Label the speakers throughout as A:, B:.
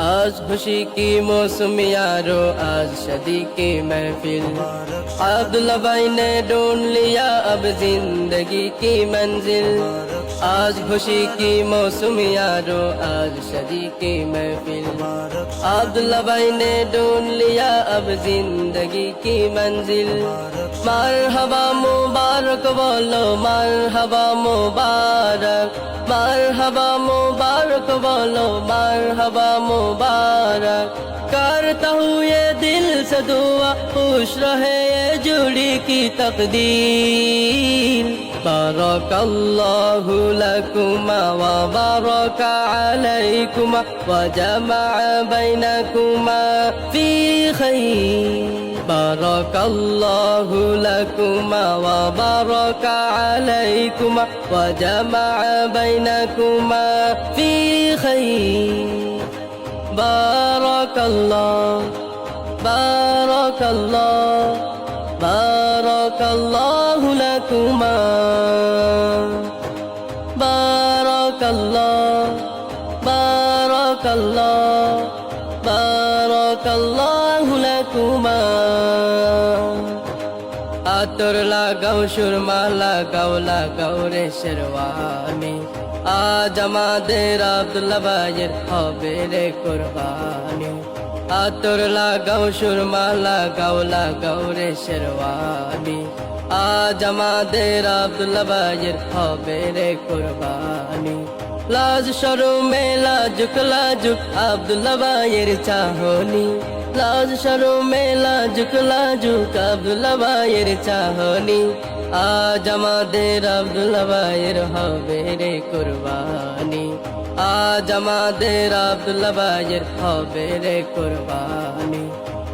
A: आज खुशी की मौसम यारो, आज शादी की महफिल। अब्दुल्ला भाई ने ढूंढ लिया अब जिंदगी की मंजिल। आज खुशी की मौसम यारो, आज शादी की महफिल। अब्दुल्ला भाई ने ढूंढ लिया अब जिंदगी की मंजिल। मरहबा मुबारक बोलो, मरहबा मुबारक, मरहबा मुबारक बोलो, मरहबा मुबारक। करता हूँ ये दिल से दुआ, खुश रहे ये जुड़ी की तकदीर। बारकल्लाहु लकुमा व बारक अलैकुमा व जमा बैनकुमा फी खैर। बारकल्लाहु लकुमा व बारक अलैकुमा व जमा बैनकुमा फी खैर। बारकल्लाह, बारकल्लाह, बारकल्लाहु लकुमा। बारकल्लाह, बारकल्लाह, बारकल्लाहु लकुमा। आतर लागाओ, सुरमा लागाओ, लागाओ रे शेरवानी। आज আমাদের আব্দুল্লাহ ভাইয়ের হবে রে কুরবানি। আতর লাগাও, সুরমা লাগাও, লাগাও রে শেরওয়ানি। আজ আমাদের আব্দুল্লাহ ভাইয়ের হবে রে কুরবানি। লাজ শরমে লাজুক লাজুক আব্দুল্লাহ ভাইয়ের চাহনি। লাজ শরমে লাজুক লাজুক আব্দুল্লাহ ভাইয়ের চাহনি। আজ আমাদের আব্দুল্লাহ ভাইয়ের হবে রে কুরবানি। আজ আমাদের আব্দুল্লাহ ভাইয়ের হবে রে কুরবানি।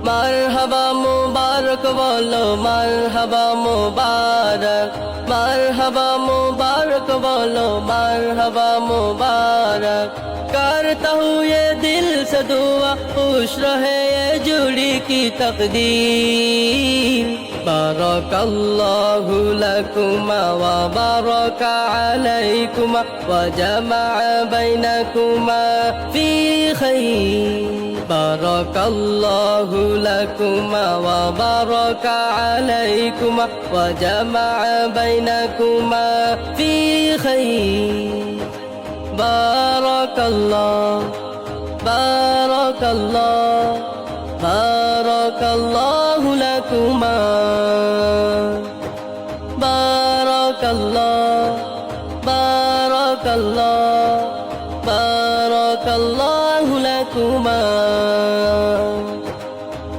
A: মারহাবা মুবারক বলো, মারহাবা মুবারক, মারহাবা মুবারক বলো, মারহাবা মুবারক। करता हूँ ये दिल से दुआ, खुश रहे ये जुड़ी की तकदीर। बारकल्लाहु लकुमा व बारक अलैकुमा व जमा बैनकुमा फी खैर। बारकल्लाहु लकुमा व बारक अलैकुमा व जमा बैनकुमा फी खैर। बारकल्लाह, बारकल्लाह, बारकल्लाहु लकुमा। बारकल्लाह, बारकल्लाह, बारकल्लाहु लकुमा।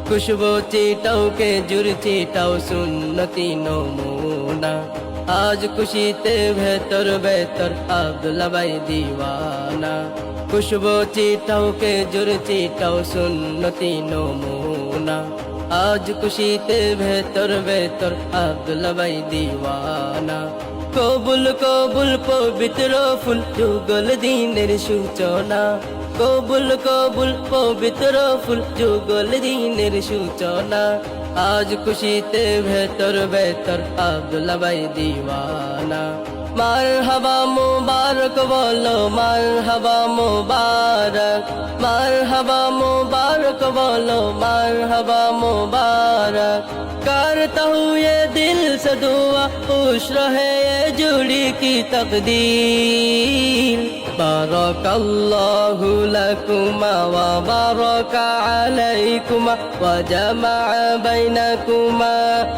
A: खुशबू चिटाओ के जुर चिटाओ सुन्नती नमूना। आज खुशीते बेहतर बेहतर আব্দুল্লাহ ভাই দিওয়ানা। খুশবু চিটাও কে জুর চিটাও সুন্নতি নমুনা। আজ খুশিতে বেহতর বেহতর আব্দুল্লাহ ভাই দিওয়ানা। কবুল কবুল পবিত্র ফুল, যুগল দিনের সূচনা। কবুল কবুল পবিত্র ফুল, যুগল দিনের সূচনা। आज खुशीते बेहतर बेहतर আব্দুল্লাহ ভাই দিওয়ানা। मरहबा मुबारक बोलो, मरहबा मुबारक, मरहबा मुबारक बोलो, मरहबा मुबारक। करता हूँ ये दिल से दुआ, खुश रहे ये जुड़ी की तकदीर। बारकल्लाहु लकुमा व बारक अलैकुमा व जमा बैनकुमा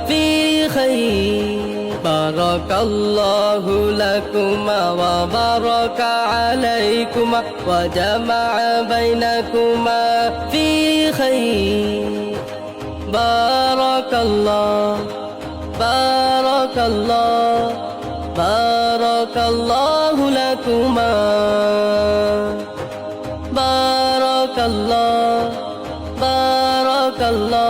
A: फी खैर। बारकल्लाहु लकुमा व बारक अलैकुमा व जमा बैनकुमा फी खैर। बारकल्लाह, बारकल्लाह, बारकल्लाहु लकुमा। बारकल्लाह, बारकल्लाह,